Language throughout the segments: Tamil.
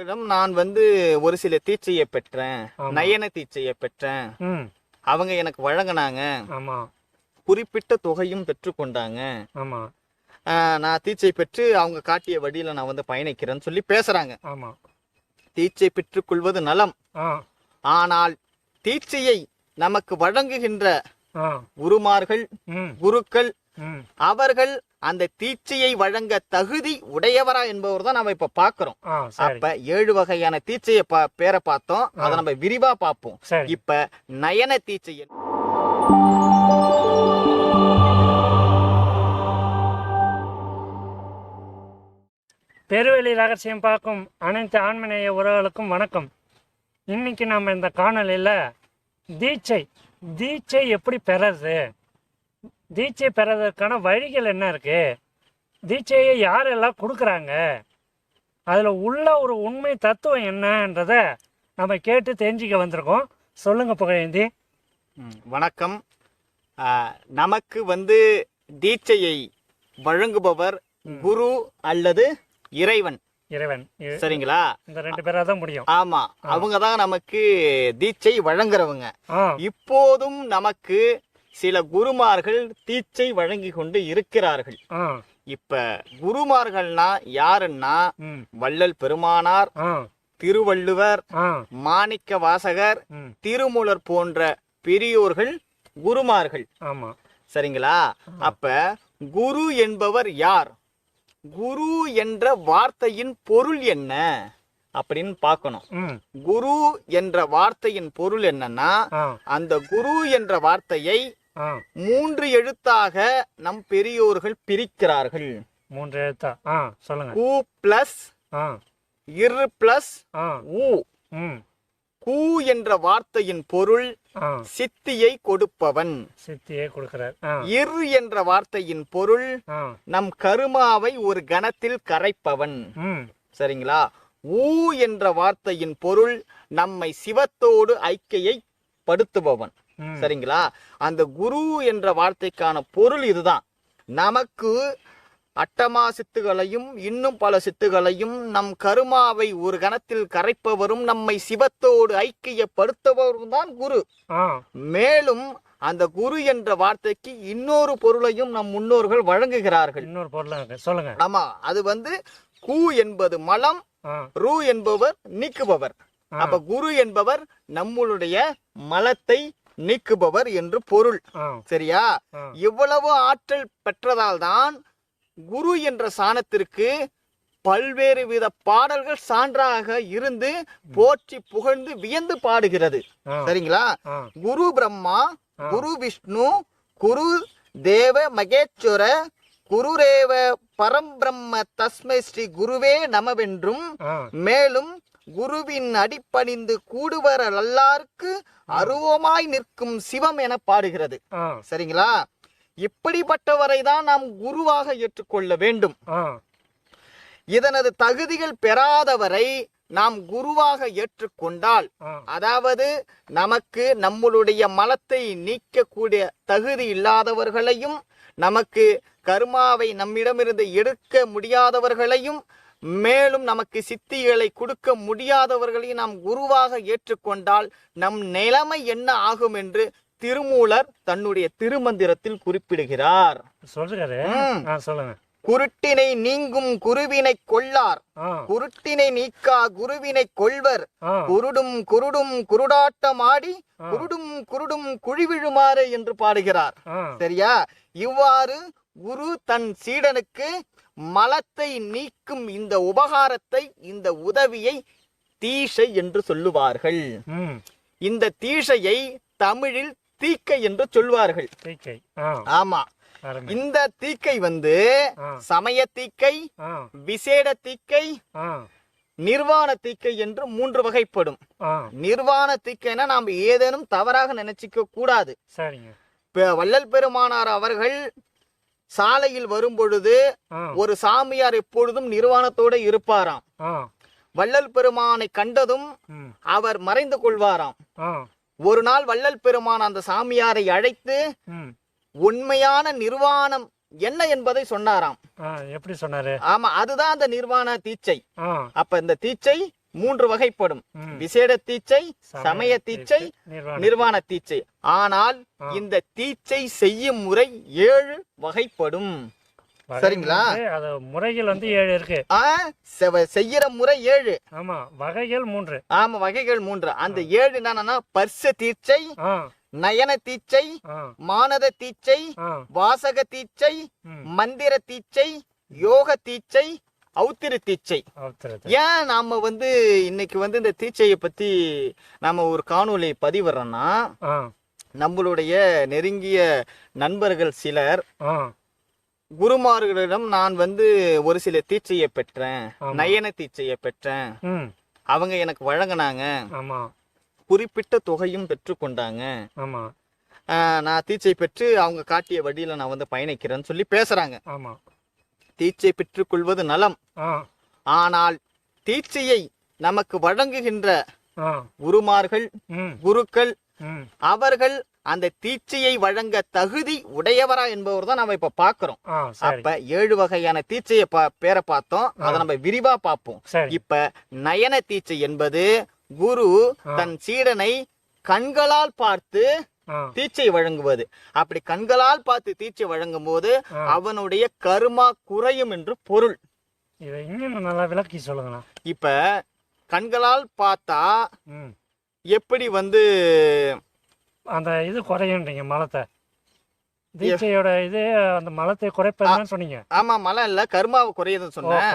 நான் வந்து ஒரு சில தீட்சையை பெற்றேன், ஆமா. நயன தீட்சையை பெற்றேன். ம். அவங்க எனக்கு வழங்கினாங்க, ஆமா. குறிப்பிட்ட தொகையும் பெற்றுக்கொண்டாங்க. ஆமா. நான் தீட்சை பெற்று அவங்க காட்டிய வழியில நான் வந்து பயணிக்கிறேன்னு சொல்லி பேசுறாங்க. ஆமா. தீட்சை பெற்றுக்கொள்வது நலம். ஆ. ஆனால் தீட்சையை நமக்கு வழங்குகின்ற ஆ. குருமார்கள், ம். குருக்கள், ம். அவர்கள் அந்த தீட்சையை வழங்க தகுதி உடையவரா என்பவர் தான் நம்ம இப்ப பாக்குறோம். சரி. அப்ப 7 வகையான தீட்சையை பேரை பார்த்தோம். அதை நம்ம விரிவா பார்ப்போம். சரி. இப்ப நயன தீட்சை பெருவெளி ரகசியம் பார்க்கும் அனைத்து ஆன்மநேய உறவுகளுக்கும் வணக்கம். இன்னைக்கு நம்ம இந்த காணொலியில் தீட்சை எப்படி பெறது, தீட்சை பெறதற்கான வழிகள் என்ன இருக்கு, தீட்சையை யாரெல்லாம் கொடுக்குறாங்க, அதில் உள்ள ஒரு உண்மை தத்துவம் என்னன்றதை நம்ம கேட்டு தெரிஞ்சுக்க வந்திருக்கோம். சொல்லுங்க புகழேந்தி. வணக்கம். நமக்கு வந்து தீட்சையை வழங்குபவர் குரு அல்லது இறைவன். சரிங்களா? இந்த 2 பேரா தான் முடியும். ஆமா, அவங்க தான் நமக்கு தீட்சை வழங்குறவங்க. இப்போதும் நமக்கு சில குருமார்கள் தீட்சை வழங்கி கொண்டு இருக்கிறார்கள். இப்ப குருமார்கள்னா யாருன்னா வள்ளல் பெருமானார், திருவள்ளுவர், மாணிக்க வாசகர், திருமூலர் போன்ற பெரியோர்கள் குருமார்கள். சரிங்களா? அப்ப குரு என்பவர் யார், குரு என்ற வார்த்தையின் பொருள் என்ன அப்படின்னு பார்க்கணும். குரு என்ற வார்த்தையின் பொருள் என்னன்னா, அந்த குரு என்ற வார்த்தையை 3 எழுத்தாக நம் பெரியோர்கள் பிரிக்கிறார்கள். 3 எழுத்தா? சொல்லுங்க. கு பிளஸ் இர் பிளஸ் உ. கு என்ற வார்த்தையின் பொருள் சித்தியை கொடுப்பவன், சித்தியை கொடுக்கிறார். இர் என்ற வார்த்தையின் பொருள் நம் கருமாவை ஒரு கணத்தில் கரைப்பவன். சரிங்களா? ஊ என்ற வார்த்தையின் பொருள் நம்மை சிவத்தோடு ஐக்கியை படுத்துபவன். சரிங்களா? அந்த குரு என்ற வார்த்தைக்கான பொருள் இதுதான். நமக்கு அட்டமா சித்துகளையும் இன்னும் பல சித்துகளையும் நம் கருமாவை ஒரு கணத்தில் கரைப்பவரும் நம்மை சிவத்தோடு ஐக்கியப்படுத்துபவரும் தான் குரு. மேலும் அந்த குரு என்ற வார்த்தைக்கு இன்னொரு பொருளையும் நம் முன்னோர்கள் வழங்குகிறார்கள். இன்னொரு பொருள் சொல்லுங்க. ஆமா, அது வந்து கு என்பது மலம், ரு என்பவர் நீக்குபவர். அப்ப குரு என்பவர் நம்மளுடைய மலத்தை நீக்குபவர் என்று பொருள். சரியா? இவ்வளவு ஆற்றல் பெற்றதால் தான் குரு என்ற சாணத்திற்கு பல்வேறு வித பாடல்கள் சான்றாக இருந்து போற்றி புகழ்ந்து வியந்து பாடுகிறது. சரிங்களா? குரு பிரம்மா, குரு விஷ்ணு, குரு தேவ மகேஸ்வர, குருரேவ பரம்பிரம்ம தஸ்மை ஸ்ரீ குருவே நமவென்றும், மேலும் குருவின் அடிப்பணிந்து கூடுவர எல்லாருக்கு அருவமாய் நிற்கும் சிவம் என பாடுகிறது. சரிங்களா? இப்படிப்பட்டவரை தான் நாம் குருவாக ஏற்றுக்கொள்ள வேண்டும். இதனது தகுதிகள் பெறாதவரை நாம் குருவாக ஏற்றுக்கொண்டால், அதாவது நமக்கு நம்மளுடைய மலத்தை நீக்கக்கூடிய தகுதி இல்லாதவர்களையும், நமக்கு கர்மாவை நம்மிடமிருந்து எடுக்க முடியாதவர்களையும், மேலும் நமக்கு சித்திகளை கொடுக்க முடியாதவர்களையும் நாம் குருவாக ஏற்றுக்கொண்டால் நம் நிலைமை என்ன ஆகும் என்று திருமூலர் தன்னுடைய திருமந்திரத்தில் குறிப்பிடுகிறார். சொல்லுங்க. குருட்டினை நீங்கும் குருவினை கொள்ளார், குருட்டினை நீக்கா குருவினை கொள்வர், குருடும் குருடும் குருடாட்டம் ஆடி குருடும் குருடும் குழிவிழுமாறு என்று பாடுகிறார். சரியா? இவ்வாறு குரு தன் சீடனுக்கு மலத்தை நீக்கும் இந்த உபகாரத்தை, இந்த உதவியை தீஷை என்று சொல்லுவார்கள். இந்த தீஷையை தமிழில் தீக்கை என்று சொல்வார்கள். ஆமா, இந்த தீக்கை வந்து சமய தீக்கை, விசேட தீக்கை, நிர்வாண தீக்கை என்று 3 வகைப்படும். நிர்வாண தீக்கைனா நாம் ஏதேனும் தவறாக நினைச்சிக்க கூடாது. வள்ளல் பெருமானார் அவர்கள் சாலையில் வரும் பொழுது ஒரு சாமியார் எப்பொழுதும் நிர்வாணத்தோட இருப்பாராம். வள்ளல் பெருமானை கண்டதும் அவர் மறைந்து கொள்வாராம். ஒரு நாள் வள்ளல் பெருமான் அந்த சாமியாரை அழைத்து உண்மையான நிர்வாணம் என்ன என்பதை சொன்னாராம். எப்படி சொன்னாரு? ஆமா, அதுதான் அந்த நிர்வாண தீட்சை. அப்ப இந்த தீட்சை 3 வகைப்படும். விசேட தீட்சை, சமய தீட்சை, நிர்வாண தீட்சை. ஆனால் இந்த தீட்சை செய்யும் முறை 7 வகைப்படும். சரிங்களா? அது முறைகள் வந்து 7 இருக்கு. செய்யற முறை 7. ஆமா, வகைகள் 3. ஆமா, வகைகள் 3. அந்த 7 என்னன்னா பர்ச தீட்சை, நயன தீட்சை, மானத தீட்சை, வாசக தீட்சை, மந்திர தீட்சை, யோக தீட்சை, அவுத்திர தீட்சை. ஏன் நாம வந்து இன்னைக்கு வந்து இந்த தீட்சையை பத்தி நாம ஒரு காணொளி பதிவிடுறோம்னா, நம்மளுடைய நெருங்கிய நண்பர்கள் சிலர் குருமார்களிடம் நான் வந்து ஒரு சில தீட்சையை பெற்றேன், நயன தீட்சையை பெற்றேன், அவங்க எனக்கு வழங்கினாங்க, குறிப்பிட்ட தொகையும் பெற்றுக்கொண்டாங்க, நான் தீட்சை பெற்று அவங்க காட்டிய வழியில நான் வந்து பயணிக்கிறேன்னு சொல்லி பேசுறாங்க. தீட்சை பெற்றுக்கொள்வது நலம். ஆனால் தீட்சையை நமக்கு வழங்குகின்ற குருமார்கள், குருக்கள், அவர்கள் அந்த தீட்சையை வழங்க தகுதி உடையவரா என்பவர் தான் நம்ம இப்ப பாக்குறோம். அப்ப 7 வகையான தீட்சையை பேரை பார்த்தோம், அதை நம்ம விரிவா பார்ப்போம். இப்ப நயன தீட்சை என்பது குரு தன் சீடனை கண்களால் பார்த்து தீட்சை வழங்குவது. அப்படி கண்களால் பார்த்து தீட்சை வழங்கும் போது அவனுடைய கர்மா குறையும் என்று பொருள். இதை இன்னும் நல்லா விளக்கி சொல்லுங்க. இப்ப கண்களால் பார்த்தா எப்படி வந்து அந்த இது குறையுன்றீங்க, மலத்தை தீட்சையோட இது அந்த மலத்தை குறைப்பதுன்னு சொன்னீங்க. ஆமா, மலம் இல்ல, கர்மாவை குறையுதுன்னு சொன்னேன்.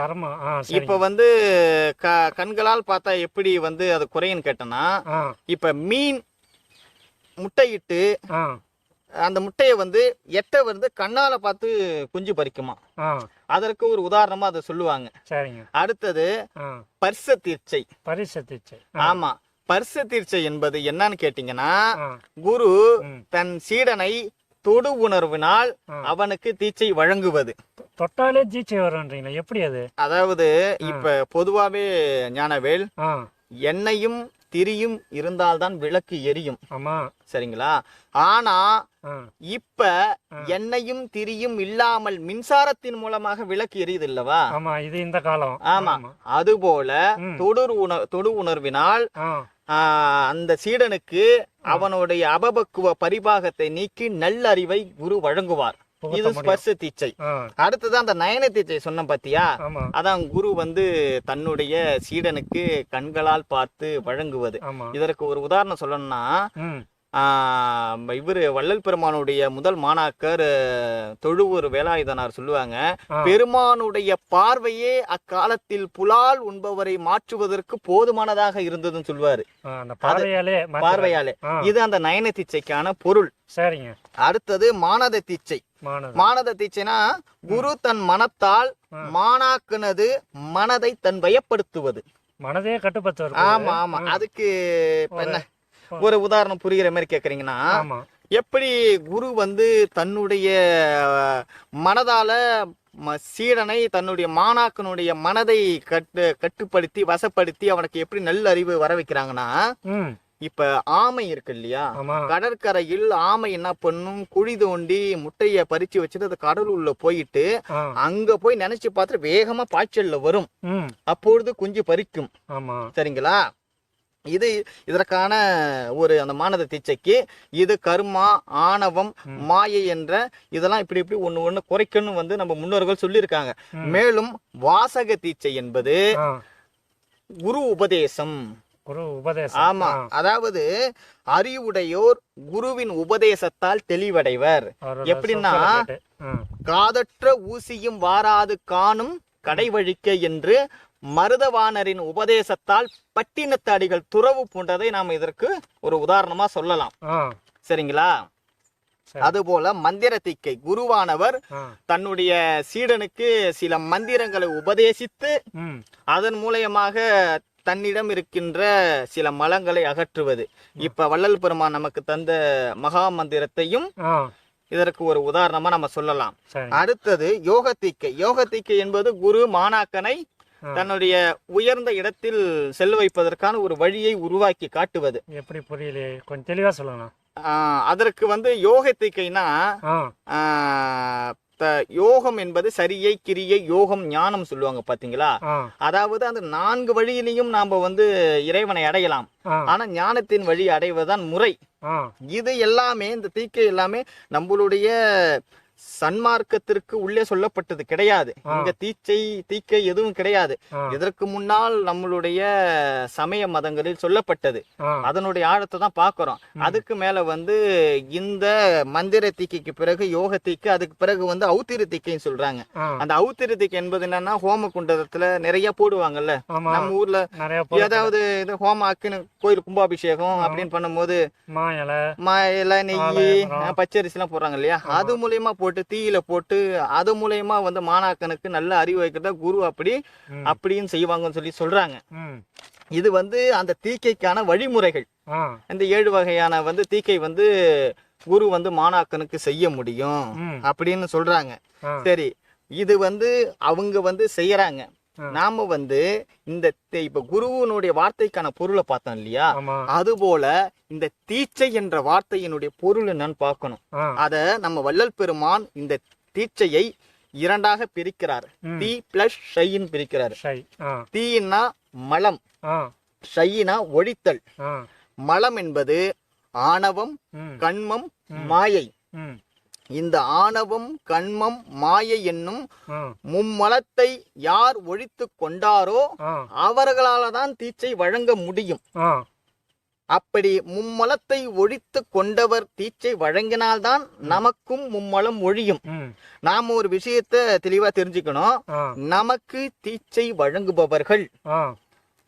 இப்ப வந்து கண்களால் பார்த்தா எப்படி வந்து அது குறையுன்னு கேட்டனா, இப்ப மீன் முட்டையிட்டு அந்த முட்டையை வந்து எட்ட வந்து கண்ணால பார்த்து குஞ்சு பறிக்குமா, அதற்கு ஒரு உதாரணமா அதை சொல்லுவாங்க. அடுத்தது பர்ச தீட்சை. ஆமா, பர்ச தீட்சை என்பது என்னன்னு கேட்டீங்கன்னா, குரு தன் சீடனை தொடு உணர்வினால் அவனுக்கு தீட்சை வழங்குவது. தொட்டாலே தீட்சை வரும்ன்றீங்களா? எப்படி அது? அதாவது இப்ப பொதுவாவே ஞானவேல், எண்ணெயும் திரியும் இருந்தால்தான் விளக்கு எரியும். சரிங்களா? ஆனா இப்ப எண்ணெயும் திரியும் இல்லாமல் மின்சாரத்தின் மூலமாக விளக்கு எரியுது இல்லவா? இது இந்த காலம். ஆமா, அதுபோல தொடு உணர்வினால் அந்த சீடனுக்கு அவனுடைய அபபக்குவ பரிபாகத்தை நீக்கி நல்லறிவை குரு வழங்குவார். இது ஸ்பர்ச தீட்சை. அடுத்தது அந்த நயன தீட்சை சொன்ன பாத்தியா, அதான் குரு வந்து தன்னுடைய சீடனுக்கு கண்களால் பார்த்து வழங்குவது. இதற்கு ஒரு உதாரணம் சொல்லணும்னா, இவரு வள்ளல் பெருமானுடைய முதல் மாணாக்கர் தொழுவூர் வேலாயுதனார் சொல்லுவாங்க, பெருமானுடைய பார்வையே அக்காலத்தில் புலால் உண்பவரை மாற்றுவதற்கு போதுமானதாக இருந்ததுன்னு சொல்லுவாரு. பார்வையாலே. இது அந்த நயன தீட்சைக்கான பொருள். சரிங்க. அடுத்தது மானத தீட்சை. மானத தீட்சைனா குரு தன் மனத்தால் மாணாக்கனது மனதை தன் வயப்படுத்துவது, மனதே கட்டுப்படுத்துவது. ஆமா ஆமா. அதுக்கு என்ன ஒரு உதாரணம் புரிகிற மாதிரி கேக்குறீங்கன்னா, எப்படி குரு வந்து தன்னுடைய மனதால சீடனை தன்னுடைய மாணாக்கனுடைய மனதை கட்டுப்படுத்தி வசப்படுத்தி அவனுக்கு எப்படி நல்ல அறிவு வர வைக்கிறாங்கன்னா, இப்ப ஆமை இருக்கு இல்லையா, கடற்கரையில் ஆமை என்ன பண்ணும், குழி தோண்டி முட்டைய பறிச்சு வச்சுட்டு அது கடலுள்ள போயிட்டு அங்க போய் நினைச்சு பார்த்து வேகமா பாய்ச்சல்ல வரும், அப்பொழுது குஞ்சு பறிக்கும். சரிங்களா? இது இதற்கான ஒரு அந்த மானத தீட்சைக்கு இது கர்மா, ஆணவம், மாயை என்ற இதெல்லாம் இப்படி இப்படி ஒண்ணு ஒண்ணு குறைக்கணும் வந்து நம்ம முன்னோர்கள் சொல்லியிருக்காங்க. மேலும் வாசக தீட்சை என்பது குரு உபதேசம். ஆமா, அதாவது அறிவுடையோர் குருவின் உபதேசத்தால் தெளிவடைவர். எப்படின்னா, காதற்ற ஊசியும் வாராது காணும் கடைவழிக்க என்று மருதவாணரின் உபதேசத்தால் பட்டினத்தாடிகள் துறவு போன்றதை நாம் இதற்கு ஒரு உதாரணமா சொல்லலாம். சரிங்களா? அதுபோல மந்திர தீட்சை, குருவானவர் தன்னுடைய சீடனுக்கு சில மந்திரங்களை உபதேசித்து அதன் மூலமாக தன்னிடம் இருக்கின்ற சில மலங்களை அகற்றுவது. இப்ப வள்ளல் பெருமான் நமக்கு தந்த மகா மந்திரத்தையும் இதற்கு ஒரு உதாரணமா நம்ம சொல்லலாம். அடுத்தது யோக தீட்சை. யோக தீட்சை என்பது குரு மாணாக்கனை தன்னுடைய உயர்ந்த இடத்தில் செல்ல வைப்பதற்கான ஒரு வழியை உருவாக்கி காட்டுவது. எப்படி புரியல, கொஞ்சம் தெளிவா சொல்லணும். அதற்கு வந்து யோக தீட்சைனா யோகம் என்பது சரியை, கிரியை, யோகம், ஞானம் சொல்லுவாங்க பாத்தீங்களா? அதாவது அந்த 4 வழியிலையும் நாம வந்து இறைவனை அடையலாம். ஆனா ஞானத்தின் வழி அடைவதுதான் முறை. இது எல்லாமே இந்த தீக்கை எல்லாமே நம்மளுடைய சன்மார்க்கத்திற்கு உள்ளே சொல்லப்பட்டது கிடையாது. இங்க தீக்கை எதுவும் கிடையாது. இதற்கு முன்னால் நம்மளுடைய சமய மதங்களில் சொல்லப்பட்டது. அதனுடைய ஆழத்தை தான் பாக்குறோம். அதுக்கு மேல வந்து இந்த மந்திர தீக்கைக்கு பிறகு யோக தீக்கை, அதுக்கு பிறகு வந்து அவுத்திர தீக்கைன்னு சொல்றாங்க. அந்த அவுத்திர தீக்கை என்பது என்னன்னா, ஹோம குண்டத்துல நிறைய போடுவாங்கல்ல நம்ம ஊர்ல. ஏதாவது ஹோம அக்குன்னு கோயில் கும்பாபிஷேகம் அப்படின்னு பண்ணும்போது மாயில, நெய், பச்சரிசி எல்லாம் போடுறாங்க இல்லையா? அது மூலியமா போட்டு தீயில போட்டு அது மூலயமா வந்து மாணாக்கனுக்கு நல்ல அறிவு வைக்கிறத குரு அப்படின்னு செய்வாங்கன்னு சொல்லி சொல்றாங்க. இது வந்து அந்த தீக்கைக்கான வழிமுறைகள். இந்த 7 வகையான வந்து தீக்கை வந்து குரு வந்து மாணாக்கனுக்கு செய்ய முடியும் அப்படின்னு சொல்றாங்க. சரி, இது வந்து அவங்க வந்து செய்யறாங்க. நாம வந்து இந்த இப்ப குருவனுடைய வார்த்தைக்கான பொருளை பார்த்தோம் இல்லையா? அது போல இந்த தீட்சை என்ற வார்த்தையினுடைய பொருள் என்னன்னு பார்க்கணும். அத நம்ம வள்ளல் பெருமான் இந்த தீட்சையை 2ஆக பிரிக்கிறார். தீ பிளஸ் ஷைன்னு பிரிக்கிறார். தீன்னா மலம், ஷைனா ஒழித்தல். மலம் என்பது ஆணவம், கண்மம், மாயை. இந்த ஆணவம், கண்மம், மாயை என்னும் மும்மலத்தை யார் ஒழித்து கொண்டாரோ அவர்களால தான் தீட்சை வழங்க முடியும். அப்படி மும்மலத்தை ஒழித்து கொண்டவர் தீட்சை வழங்கினால்தான் நமக்கும் மும்மலம் ஒழியும். நாம ஒரு விஷயத்தை தெளிவா தெரிஞ்சுக்கணும். நமக்கு தீட்சை வழங்குபவர்கள்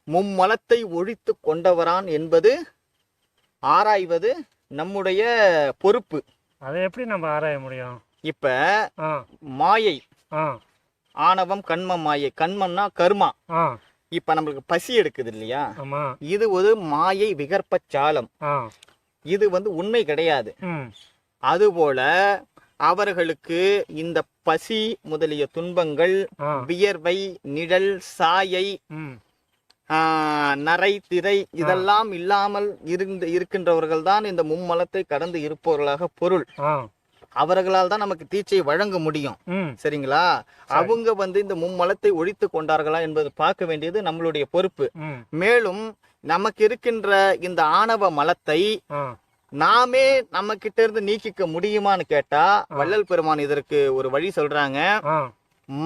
மும்மலத்தை ஒழித்து கொண்டவரான் என்பது ஆராய்வது நம்முடைய பொறுப்பு. அதை எப்படி நம்ம ஆராய முடியும்? இப்ப மாயை, ஆணவம், கண்மம், மாயை. கண்மம்னா கர்மா. இப்ப நம்மளுக்கு பசி எடுக்குது இல்லையா? இது ஒரு மாயை விகற்ப சாலம். இது வந்து உண்மை கிடையாது. அதுபோல அவர்களுக்கு இந்த பசி முதலிய துன்பங்கள், வியர்வை, நிழல், சாயை, நரை, திரை இதெல்லாம் இல்லாமல் இருக்கின்றவர்கள் தான் இந்த மும்மலத்தை கடந்து இருப்பவர்களாக பொருள். அவர்களால் தான் நமக்கு தீட்சை வழங்க முடியும். சரிங்களா? அவங்க வந்து இந்த மும்மலத்தை ஒழித்து கொண்டார்களா என்பது பார்க்க வேண்டியது நம்மளுடைய பொறுப்பு. மேலும் நமக்கு இருக்கின்ற இந்த ஆணவ மலத்தை நாமே நம்ம கிட்ட இருந்து நீக்கிக்க முடியுமான்னு கேட்டா வள்ளல் பெருமான் இதற்கு ஒரு வழி சொல்றாங்க.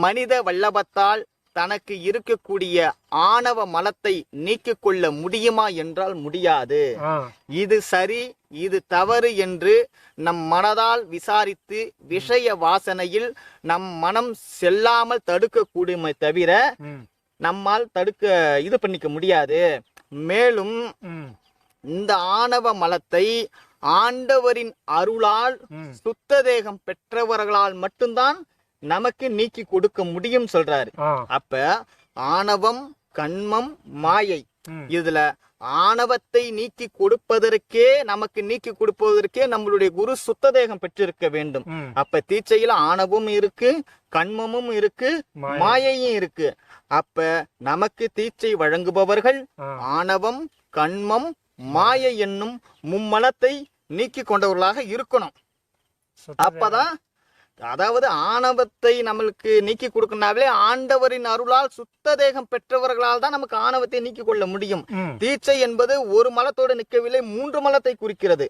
மனித வல்லபத்தால் தனக்கு இருக்கக்கூடிய ஆணவ மலத்தை நீக்கிக் கொள்ள முடியுமா என்றால் முடியாது. இது சரி, இது தவறு என்று நம் மனதால் விசாரித்து விஷய வாசனையில் நம் மனம் செல்லாமல் தடுக்க கூடுமே தவிர நம்மால் இது பண்ணிக்க முடியாது. மேலும் இந்த ஆணவ மலத்தை ஆண்டவரின் அருளால் சுத்த தேகம் பெற்றவர்களால் மட்டும்தான் நமக்கு நீக்கி கொடுக்க முடியும் சொல்றாரு. அப்ப ஆணவம், கண்மம், மாயை, இதுல ஆணவத்தை நீக்கி கொடுப்பதற்கே நம்மளுடைய குரு சுத்த தேகம் பெற்றிருக்க வேண்டும். அப்ப தீட்சையில ஆணவமும் இருக்கு, கண்மமும் இருக்கு, மாயையும் இருக்கு. அப்ப நமக்கு தீட்சை வழங்குபவர்கள் ஆணவம், கண்மம், மாயை என்னும் மும்மலத்தை நீக்கி கொண்டவர்களாக இருக்கணும். அப்பதான், அதாவது ஆணவத்தை நம்மளுக்கு நீக்கி கொடுக்கனாலே ஆண்டவரின் அருளால் சுத்த தேகம் பெற்றவர்களால் தான் நமக்கு ஆணவத்தை நீக்கி கொள்ள முடியும். தீட்சை என்பது ஒரு மலத்தோடு நிற்கவில்லை, 3 மலத்தை குறிக்கிறது.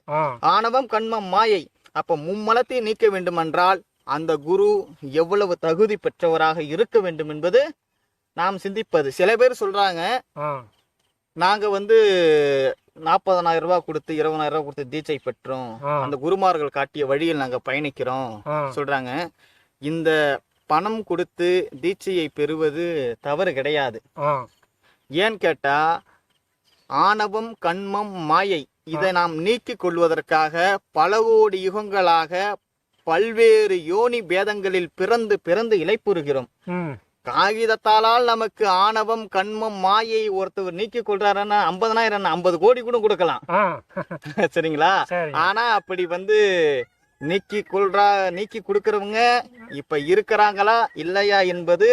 ஆணவம், கண்மம், மாயை. அப்ப மும்மலத்தை நீக்க வேண்டும் என்றால் அந்த குரு எவ்வளவு தகுதி பெற்றவராக இருக்க வேண்டும் என்பது நாம் சிந்திப்பது. சில பேர் சொல்றாங்க, நாங்க வந்து 40,000 ரூபாய் கொடுத்து 20,000 ரூபாய் கொடுத்து தீட்சை பெற்றோம், அந்த குருமார்கள் காட்டிய வழியில் நாங்க பயணிக்கிறோம் சொல்றாங்க. இந்த பணம் கொடுத்து தீட்சையை பெறுவது தவறு கிடையாது. ஏன்னு கேட்டா ஆணவம், கண்மம், மாயை இதை நாம் நீக்கிக் கொள்வதற்காக பல கோடி யுகங்களாக பல்வேறு யோனி பேதங்களில் பிறந்து பிறந்து இளைப்புறுகிறோம். காகிதத்தாலால் நமக்கு ஆணவம், கண்மம், மாயை ஒருத்தவர் நீக்கி கொள்றாருன்னா 50,000 50 கோடி கூட கொடுக்கலாம். சரிங்களா? ஆனா அப்படி வந்து நீக்கி கொடுக்கறவங்க இப்ப இருக்கிறாங்களா இல்லையா என்பது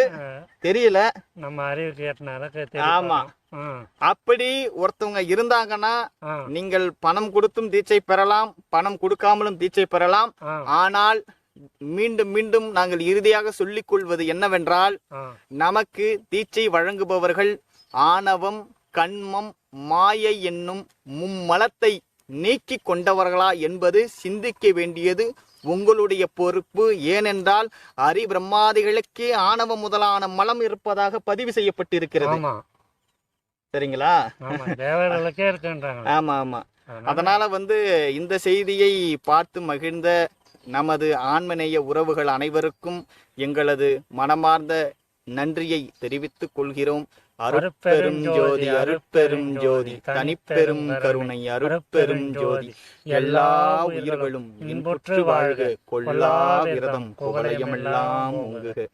தெரியல. நம்ம அறிவுக்கு. ஆமா, அப்படி ஒருத்தவங்க இருந்தாங்கன்னா நீங்கள் பணம் கொடுத்தும் தீட்சை பெறலாம், பணம் கொடுக்காமலும் தீட்சை பெறலாம். ஆனால் மீண்டும் மீண்டும் நாங்கள் இறுதியாக சொல்லிக் கொள்வது என்னவென்றால், நமக்கு தீட்சை வழங்குபவர்கள் ஆணவம், கண்மம், மாயை என்னும் மும்மலத்தை நீக்கி கொண்டவர்களா என்பது சிந்திக்க வேண்டியது உங்களுடைய பொறுப்பு. ஏனென்றால் அரி பிரம்மாதிகளுக்கே ஆணவ முதலான மலம் இருப்பதாக பதிவு செய்யப்பட்டிருக்கிறது. சரிங்களா? ஆமா ஆமா. அதனால இந்த செய்தியை பார்த்து மகிழ்ந்த நமது ஆன்மநேய உறவுகள் அனைவருக்கும் எங்களது மனமார்ந்த நன்றியை தெரிவித்துக் கொள்கிறோம். அருட்பெரும் ஜோதி, அருட்பெரும் ஜோதி, தனிப்பெரும் கருணை, அருட்பெரும் ஜோதி. எல்லா உயிர்களும் இன்புற்று வாழ்க, கொல்லா விரதம் குவலயமெல்லாம் ஓங்குக.